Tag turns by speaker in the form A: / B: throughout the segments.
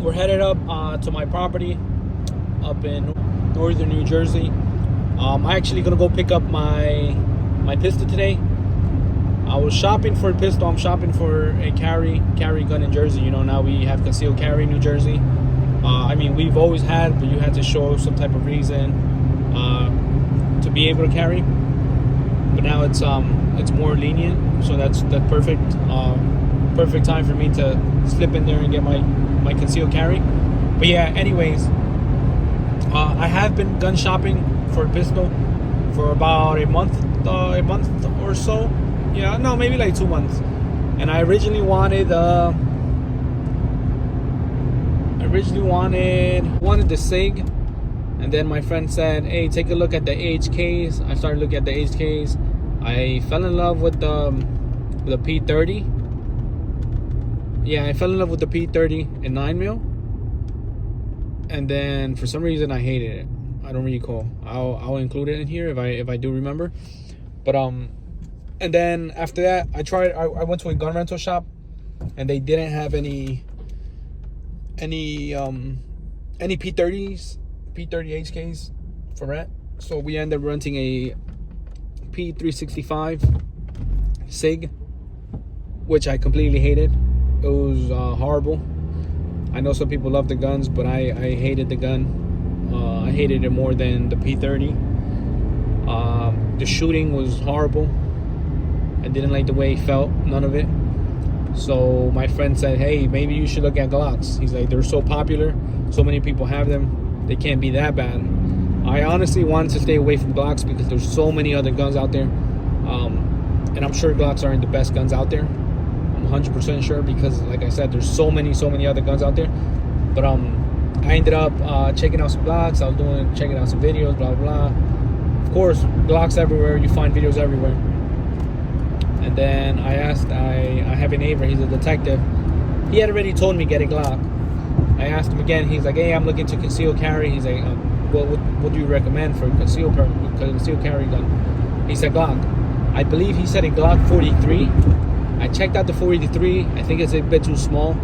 A: we're headed up to my property up in northern New Jersey. I'm actually gonna go pick up my pistol today. I was shopping for a pistol. I'm shopping for a carry gun in Jersey. You know, now we have concealed carry in New Jersey. I mean, we've always had, but you had to show some type of reason to be able to carry. But now it's more lenient, so that's perfect. Perfect time for me to slip in there and get my concealed carry. But yeah, anyways, I have been gun shopping for a pistol for about a month or so. Yeah, no, maybe like 2 months. And I originally wanted the SIG, and then my friend said, "Hey, take a look at the HKs." I started looking at the HKs. I fell in love with the P30. Yeah, I fell in love with the P30 in 9mm, and then for some reason I hated it. I don't recall. I'll include it in here if I do remember. But and then after that, I went to a gun rental shop, and they didn't have any P30s, P30 HKs for rent. So we ended up renting a P365 SIG, which I completely hated. It was horrible. I know some people love the guns, but I hated the gun. I hated it more than the P30. The shooting was horrible. I didn't like the way it felt, none of it. So my friend said, "Hey, maybe you should look at Glocks." He's like, "They're so popular, so many people have them, they can't be that bad." I honestly wanted to stay away from Glocks because there's so many other guns out there, and I'm sure Glocks aren't the best guns out there. I'm 100% sure, because like I said, there's so many other guns out there. But I ended up checking out some Glocks. I was checking out some videos, blah blah blah. Of course, Glocks everywhere. You find videos everywhere. And then I have a neighbor, he's a detective. He had already told me get a Glock. I asked him again, he's like, "Hey, I'm looking to conceal carry." He's like, what do you recommend for conceal carry gun? He said Glock. I believe he said a Glock 43. I checked out the 43. I think it's a bit too small.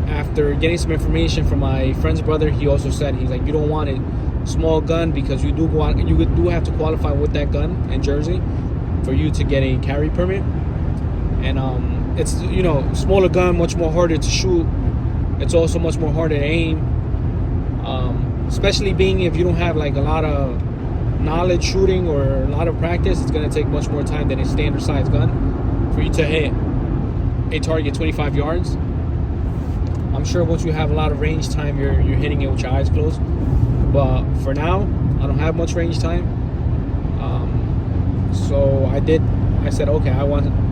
A: After getting some information from my friend's brother, he also said, he's like, "You don't want a small gun because you do have to qualify with that gun in Jersey for you to get a carry permit, and it's, you know, smaller gun, much more harder to shoot. It's also much more harder to aim, especially being if you don't have like a lot of knowledge shooting or a lot of practice. It's going to take much more time than a standard size gun for you to hit a target 25 yards. I'm sure once you have a lot of range time, you're hitting it with your eyes closed. But for now, I don't have much range time. So I said, okay,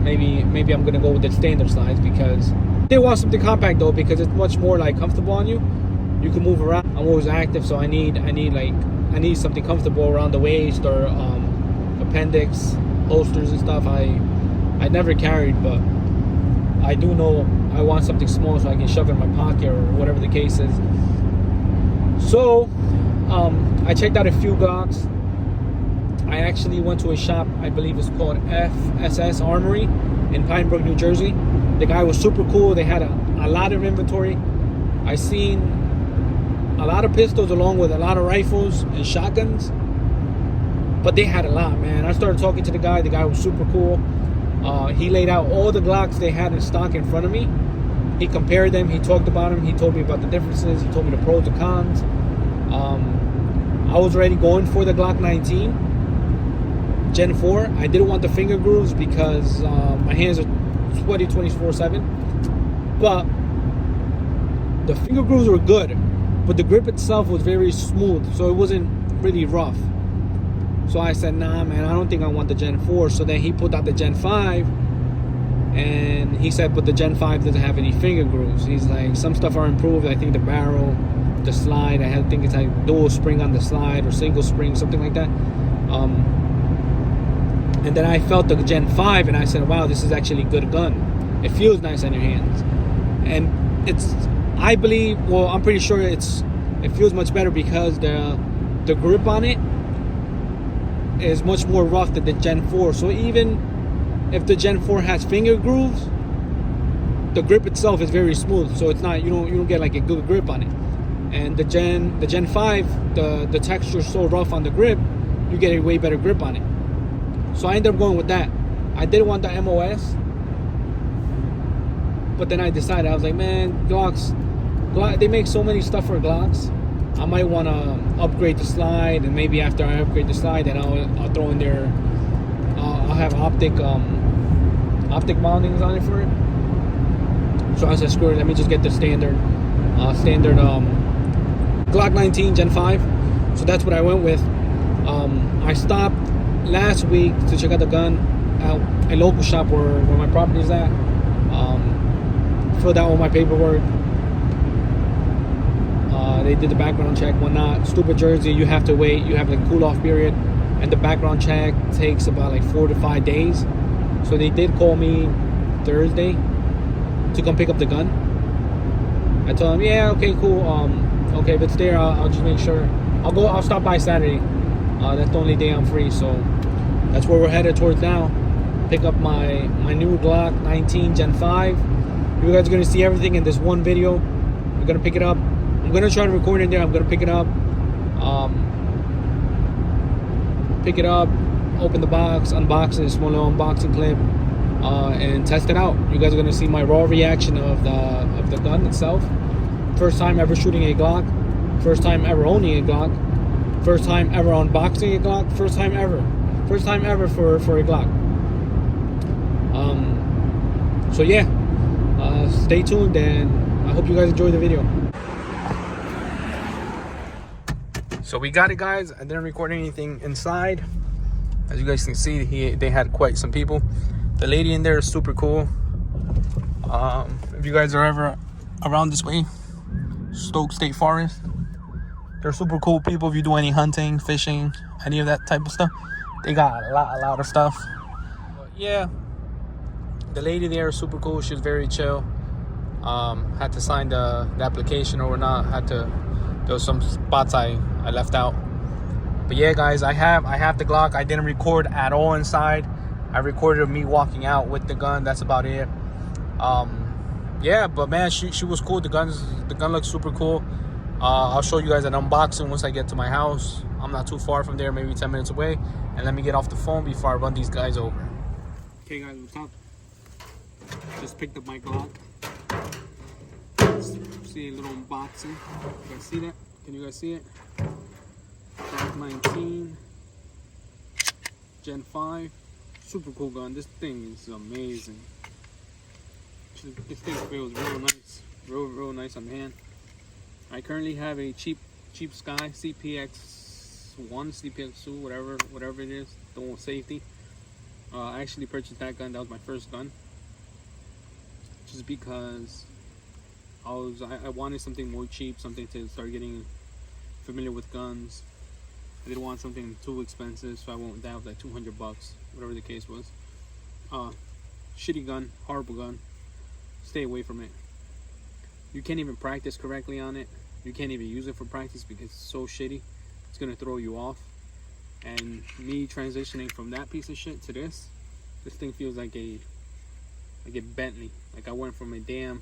A: maybe I'm gonna go with the standard size, because they want something compact though, because it's much more like comfortable on you. You can move around. I'm always active, so I need something comfortable around the waist, or appendix, holsters and stuff. I never carried, but I do know I want something small so I can shove it in my pocket or whatever the case is. So I checked out a few Glocks. I actually went to a shop, I believe it's called FSS Armory in Pine Brook, New Jersey. The guy was super cool. They had a lot of inventory. I seen a lot of pistols along with a lot of rifles and shotguns, but they had a lot, man. I started talking to the guy. The guy was super cool. He laid out all the Glocks they had in stock in front of me. He compared them. He talked about them. He told me about the differences. He told me the pros and cons. I was already going for the Glock 19 Gen 4. I didn't want the finger grooves because my hands are sweaty 24/7. But the finger grooves were good, but the grip itself was very smooth, so it wasn't really rough. So I said, nah, man, I don't think I want the Gen 4. So then he pulled out the Gen 5, and he said, but the Gen 5 doesn't have any finger grooves. He's like, some stuff are improved. I think the barrel, the slide, I think it's like dual spring on the slide or single spring, something like that. And then I felt the Gen 5, and I said, wow, this is actually a good gun. It feels nice on your hands. And I believe, well, I'm pretty sure it feels much better because the grip on it is much more rough than the Gen 4. So even if the Gen 4 has finger grooves, the grip itself is very smooth, so it's not, you don't get like a good grip on it. And the Gen 5, the texture is so rough on the grip, you get a way better grip on it. So I ended up going with that. I did want the MOS, but then I decided, I was like, man, Glock, they make so many stuff for Glocks. I might want to upgrade the slide, and maybe after I upgrade the slide, then I'll throw in there, I'll have optic mountings on it for it. So I said, screw it, let me just get the standard Glock 19 Gen 5. So that's what I went with. I stopped last week to check out the gun at a local shop where my property is at. Filled out all my paperwork. They did the background check, whatnot. Stupid Jersey, you have to wait. You have like a cool off period, and the background check takes about like 4 to 5 days. So they did call me Thursday to come pick up the gun. I told them, yeah, okay, cool. Okay, if it's there, I'll just make sure. I'll stop by Saturday. That's the only day I'm free, so that's where we're headed towards now. Pick up my new Glock 19 Gen 5. You guys are gonna see everything in this one video. We're gonna pick it up. I'm gonna try to record in there. I'm gonna pick it up. Open the box, unbox it, small little unboxing clip, and test it out. You guys are gonna see my raw reaction of the gun itself. First time ever shooting a Glock. First time ever owning a Glock. First time ever unboxing a Glock. First time ever for a Glock. So yeah, stay tuned, and I hope you guys enjoy the video. So we got it, guys. I didn't record anything inside. As you guys can see, they had quite some people. The lady in there is super cool. If you guys are ever around this way, Stoke State Forest, they're super cool people. If you do any hunting, fishing, any of that type of stuff, they got a lot of stuff. But yeah, the lady there is super cool. She's very chill. Had to sign the application or whatnot. There was some spots I left out. But yeah, guys, I have the Glock. I didn't record at all inside. I recorded me walking out with the gun. That's about it. Yeah, but man, she was cool. The gun looks super cool. I'll show you guys an unboxing once I get to my house. I'm not too far from there, maybe 10 minutes away. And let me get off the phone before I run these guys over. Okay, guys, what's up? Just picked up my Glock. See a little unboxing. You guys see that? Can you guys see it? Glock 19 Gen 5. Super cool gun. This thing is amazing. This thing feels real nice. Real nice on the hand. I currently have a cheap Sky CPX1, CPX2, whatever it is. The one with safety. I actually purchased that gun. That was my first gun. Just because I wanted something more cheap, something to start getting familiar with guns. I didn't want something too expensive, so I went with that. With like $200, whatever the case was. Shitty gun, horrible gun. Stay away from it. You can't even practice correctly on it. You can't even use it for practice because it's so shitty. It's gonna throw you off. And me transitioning from that piece of shit to this thing feels like a Bentley. Like I went from a damn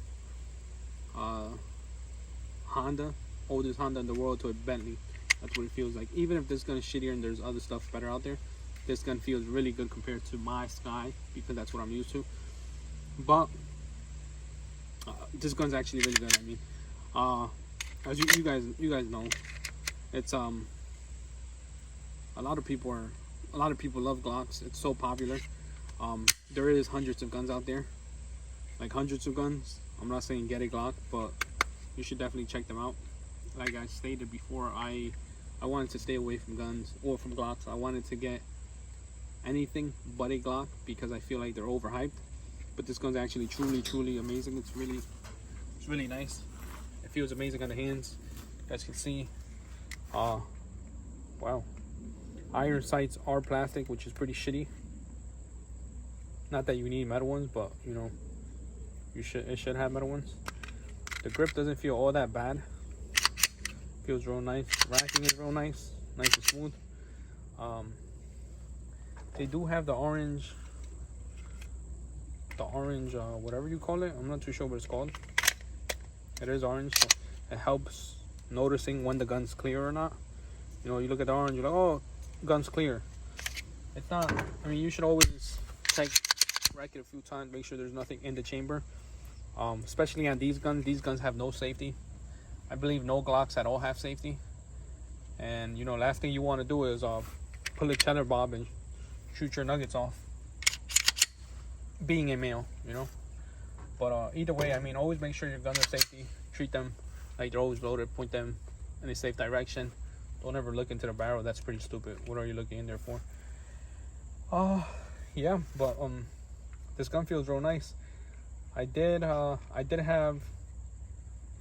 A: Honda, oldest Honda in the world, to a Bentley. That's what it feels like. Even if this gun is shittier and there's other stuff better out there, this gun feels really good compared to my Sky, because that's what I'm used to. But this gun's actually really good. I mean, as you guys know, it's a lot of people love Glocks. It's so popular. There is hundreds of guns out there, like hundreds of guns. I'm not saying get a Glock, but you should definitely check them out. Like I stated before, I wanted to stay away from guns or from Glocks. I wanted to get anything but a Glock because I feel like they're overhyped. But this gun's actually truly amazing. It's really nice. It feels amazing on the hands. You guys can see. Wow. Iron sights are plastic, which is pretty shitty. Not that you need metal ones, but you know, it should have metal ones. The grip doesn't feel all that bad. Feels real nice. Racking is real nice and smooth. They do have the orange the orange, whatever you call it. I'm not too sure what it's called. It is orange, so it helps noticing when the gun's clear or not. You know, you look at the orange, you're like, oh, gun's clear. It's not. I mean, you should always check, rack it a few times, make sure there's nothing in the chamber. Especially on these guns. These guns have no safety. I believe no Glocks at all have safety. And you know, last thing you want to do is pull a cheddar bob and shoot your nuggets off. Being a male, you know. But either way, I mean, always make sure your guns are safety. Treat them like they're always loaded. Point them in a safe direction. Don't ever look into the barrel. That's pretty stupid. What are you looking in there for? Yeah, but this gun feels real nice. I did have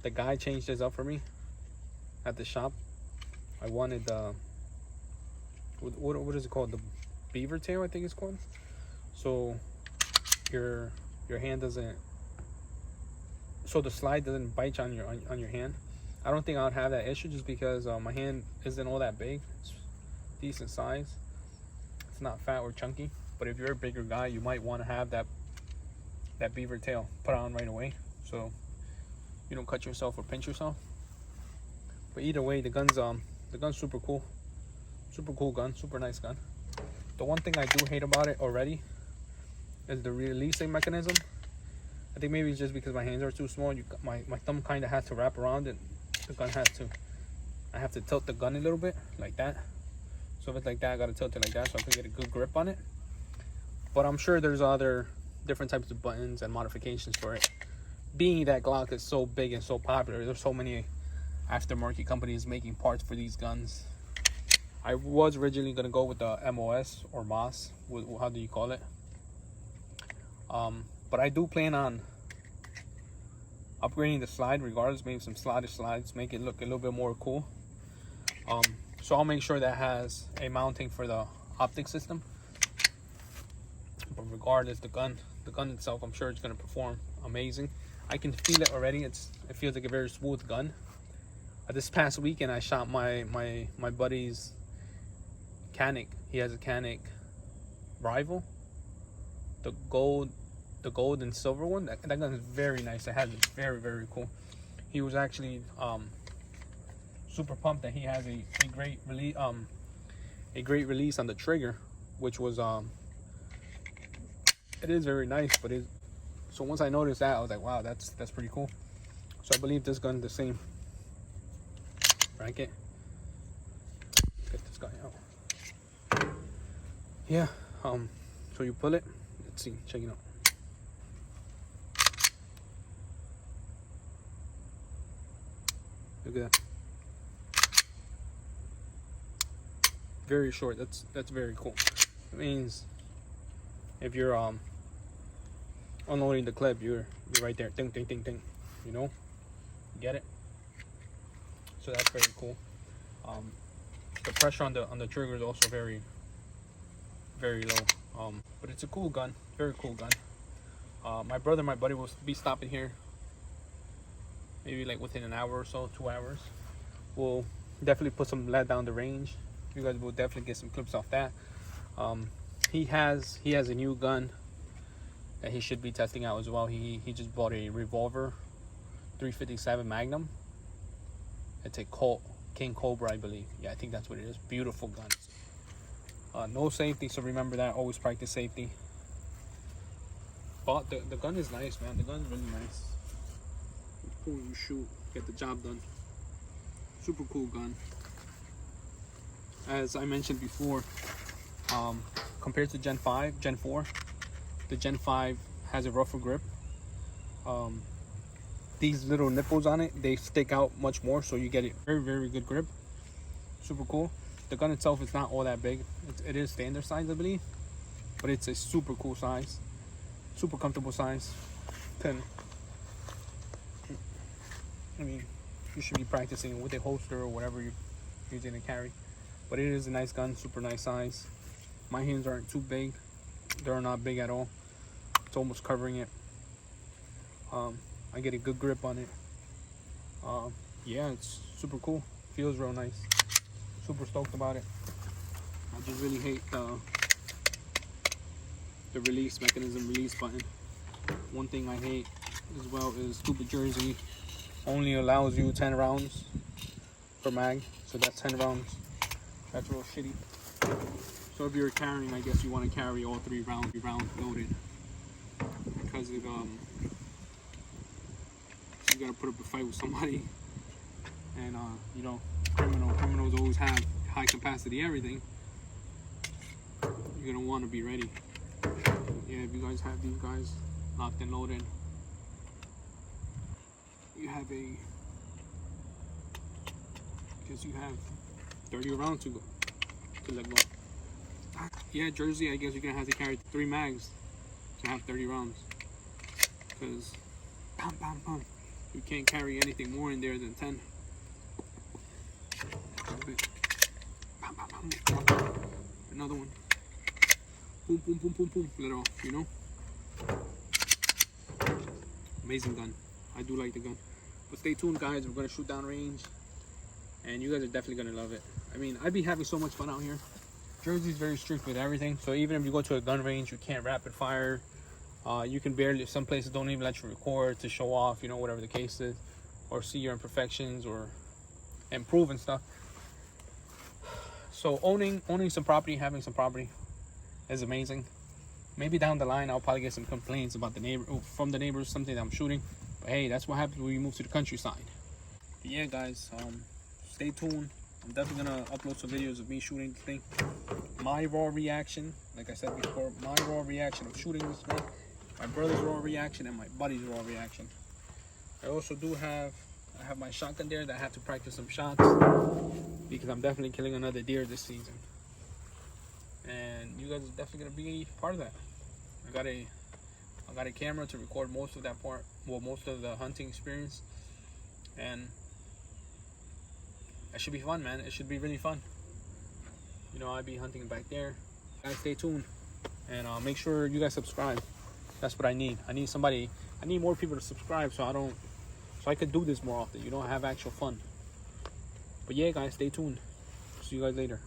A: the guy change this up for me at the shop. I wanted what is it called? The beaver tail, I think it's called. So your hand doesn't, so the slide doesn't bite on your hand. I don't think I would have that issue just because my hand isn't all that big. It's decent size. It's not fat or chunky. But if you're a bigger guy, you might want to have that beaver tail put on right away, so you don't cut yourself or pinch yourself. But either way, the gun's super cool. Super cool gun, super nice gun. The one thing I do hate about it already is the releasing mechanism. I think maybe it's just because my hands are too small. My thumb kind of has to wrap around it. The gun has to, I have to tilt the gun a little bit like that. So if it's like that, I gotta tilt it like that so I can get a good grip on it. But I'm sure there's other different types of buttons and modifications for it. Being that Glock is so big and so popular, there's so many aftermarket companies making parts for these guns. I was originally gonna go with the MOS or MOS, how do you call it? But I do plan on upgrading the slide regardless, maybe some slotted slides, make it look a little bit more cool. So I'll make sure that has a mounting for the optic system. But regardless, the gun itself, I'm sure it's gonna perform amazing. I can feel it already. It feels like a very smooth gun. This past weekend, I shot my buddy's Canik. He has a Canik Rival, the gold and silver one. That gun is very nice. It has it's very, very cool. He was actually super pumped that he has a great release on the trigger, which was it is very nice. But so once I noticed that, I was like, wow, that's pretty cool. So I believe this gun the same. Bracket. Get this guy out. Yeah. So you pull it. Let's see. Check it out. Look at that. Very short. That's very cool. It means if you're unloading the clip, you're right there. Ding ding ding ding. You know? Get it? So that's very cool. The pressure on the trigger is also very, very low. But it's a cool gun, very cool gun. My brother and my buddy will be stopping here maybe like within an hour or so, 2 hours. We'll definitely put some lead down the range. You guys will definitely get some clips off that. He has a new gun that he should be testing out as well. He just bought a revolver 357 Magnum. It's a Colt King Cobra, I believe. Yeah, I think that's what it is. Beautiful guns. No safety, so remember that. Always practice safety. But the gun is nice, man. The gun's really nice. You pull, you shoot, get the job done. Super cool gun. As I mentioned before, compared to Gen 4, the Gen 5 has a rougher grip. These little nipples on it, they stick out much more, so you get a very, very good grip. Super cool. The gun itself is not all that big. It is standard size, I believe, but it's a super cool size, super comfortable size. I mean, you should be practicing with a holster or whatever you're using to carry. But it is a nice gun, super nice size. My hands aren't too big. They're not big at all. It's almost covering it. I get a good grip on it. Yeah, it's super cool. Feels real nice. Super stoked about it. I just really hate the release mechanism, release button. One thing I hate as well is stupid Jersey only allows you 10 rounds per mag, so that's 10 rounds. That's real shitty. So if you're carrying, I guess you want to carry all 3 rounds loaded, because of you gotta put up a fight with somebody, and you know, criminals always have high capacity everything. You're gonna want to be ready. Yeah, if you guys have these guys locked and loaded, you have you have 30 rounds to let go. Yeah, Jersey, I guess you're gonna have to carry 3 mags to have 30 rounds, because bam, bam, bam, you can't carry anything more in there than 10. Bam, bam, bam. Another one. Boom, boom, boom, boom, boom. Let it off, you know? Amazing gun. I do like the gun. But stay tuned, guys. We're going to shoot down range, and you guys are definitely going to love it. I mean, I'd be having so much fun out here. Jersey's very strict with everything. So even if you go to a gun range, you can't rapid fire. You can barely, some places don't even let you record to show off, you know, whatever the case is, or see your imperfections or improve and stuff. So owning some property, having some property is amazing. Maybe down the line I'll probably get some complaints about from the neighbors, something that I'm shooting. But hey, that's what happens when you move to the countryside. But yeah, guys, stay tuned. I'm definitely gonna upload some videos of me shooting this thing. My raw reaction, like I said before, my raw reaction of shooting this thing, my brother's raw reaction, and my buddy's raw reaction. I also have my shotgun there that I have to practice some shots, because I'm definitely killing another deer this season. And you guys are definitely gonna be part of that. I got a camera to record most of that part, well, most of the hunting experience, and it should be fun, man. It should be really fun. You know, I'll be hunting back there. Guys, stay tuned, and make sure you guys subscribe. That's what I need. I need more people to subscribe, so I could do this more often. You know, have actual fun. But yeah, guys, stay tuned. See you guys later.